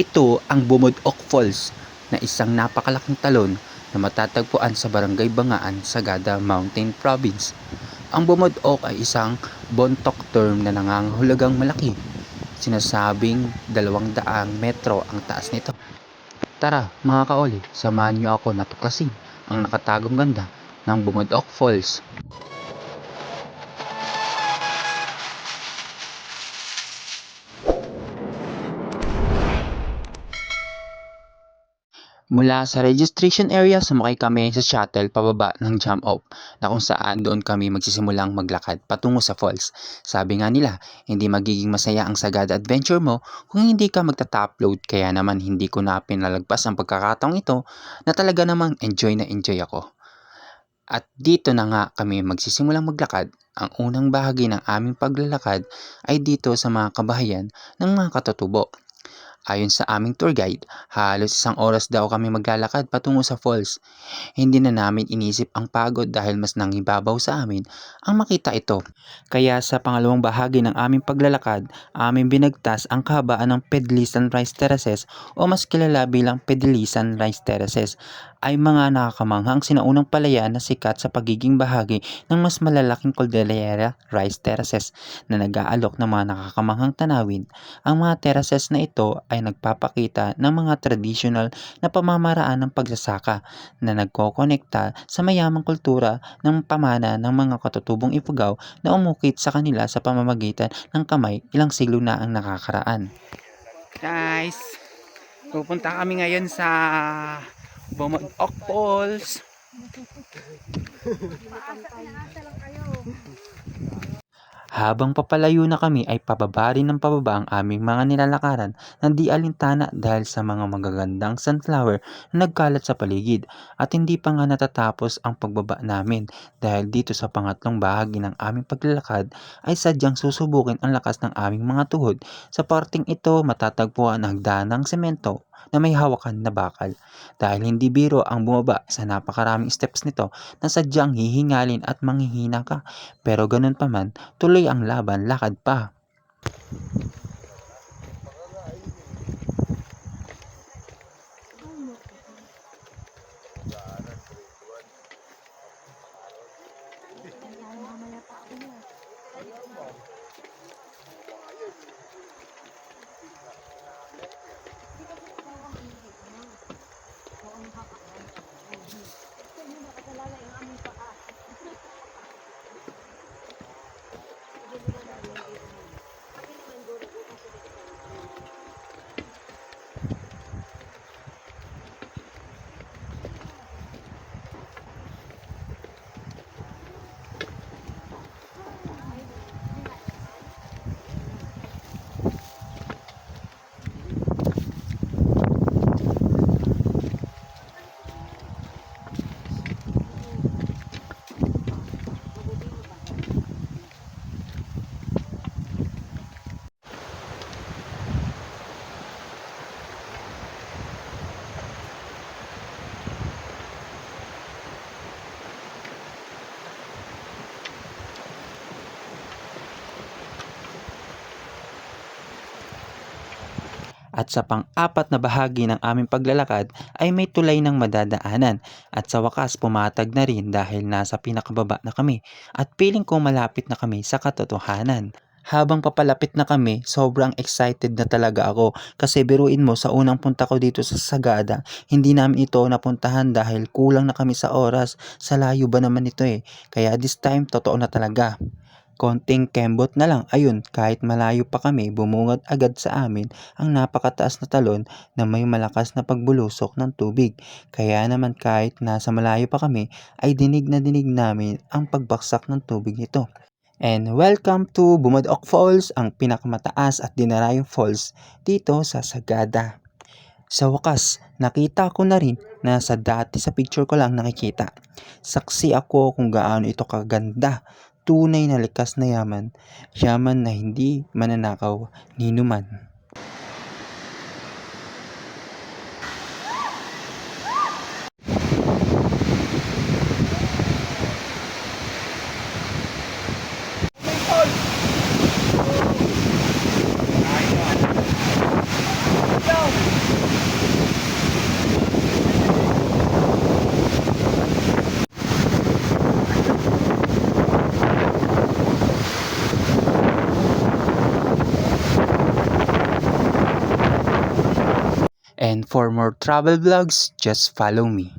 Ito ang Bumudok Falls na isang napakalaking talon na matatagpuan sa Barangay Bangaan, Sagada Mountain Province. Ang Bumudok ay isang bontok term na nangangahulugang malaki. Sinasabing 200 metro ang taas nito. Tara mga kaoli, samahan niyo ako na tuklasin ang nakatagong ganda ng Bumudok Falls. Mula sa registration area, sumakay kami sa shuttle pababa ng jump off na kung saan doon kami magsisimulang maglakad patungo sa falls. Sabi nga nila, hindi magiging masaya ang Sagada adventure mo kung hindi ka magta-top load, kaya naman hindi ko na pinalagpas ang pagkakataong ito na talaga namang enjoy na enjoy ako. At dito na nga kami magsisimulang maglakad. Ang unang bahagi ng aming paglalakad ay dito sa mga kabahayan ng mga katutubo. Ayon sa aming tour guide, halos 1 oras daw kami maglalakad patungo sa falls. Hindi na namin inisip ang pagod dahil mas nangibabaw sa amin ang makita ito. Kaya sa pangalawang bahagi ng aming paglalakad, aming binagtas ang kahabaan ng Pedlisan Rice Terraces o mas kilala bilang Pedlisan Rice Terraces, ay mga nakakamanghang sinaunang palayan na sikat sa pagiging bahagi ng mas malalaking Cordillera Rice Terraces na nag-aalok ng mga nakakamanghang tanawin. Ang mga terraces na ito ay nagpapakita ng mga traditional na pamamaraan ng pagsasaka na nagkokonekta sa mayamang kultura ng pamana ng mga katutubong Ifugao na umukit sa kanila sa pamamagitan ng kamay ilang siglo na ang nakakaraan. Guys, pupunta kami ngayon sa Bumudok Falls. Habang papalayo na kami ay pababa rin ng pababa ang aming mga nilalakaran na di alintana dahil sa mga magagandang sunflower na nagkalat sa paligid, at hindi pa nga natatapos ang pagbaba namin dahil dito sa pangatlong bahagi ng aming paglalakad ay sadyang susubukin ang lakas ng aming mga tuhod. Sa parting ito matatagpuan ang hagdanang semento na may hawakan na bakal, dahil hindi biro ang bumaba sa napakaraming steps nito na sadyang hihingalin at manghihina ka, pero ganun pa man, tuloy ang laban, lakad pa. At sa pang-apat na bahagi ng aming paglalakad ay may tulay ng madadaanan, at sa wakas pumatag na rin dahil nasa pinakababa na kami at piling ko malapit na kami sa katotohanan. Habang papalapit na kami, sobrang excited na talaga ako kasi biruin mo, sa unang punta ko dito sa Sagada, hindi namin ito napuntahan dahil kulang na kami sa oras. Sa layo ba naman ito eh. Kaya this time, totoo na talaga. Konting kembot na lang, ayun, kahit malayo pa kami, bumungad agad sa amin ang napakataas na talon na may malakas na pagbulusok ng tubig. Kaya naman kahit nasa malayo pa kami, ay dinig na dinig namin ang pagbaksak ng tubig nito. And welcome to Bumudok Falls, ang pinakamataas at dinarayong falls dito sa Sagada. Sa wakas, nakita ko na rin na sa dati sa picture ko lang nakikita. Saksi ako kung gaano ito kaganda. Tunay na likas na yaman. Yaman na hindi mananakaw ni numan. And for more travel vlogs, just follow me.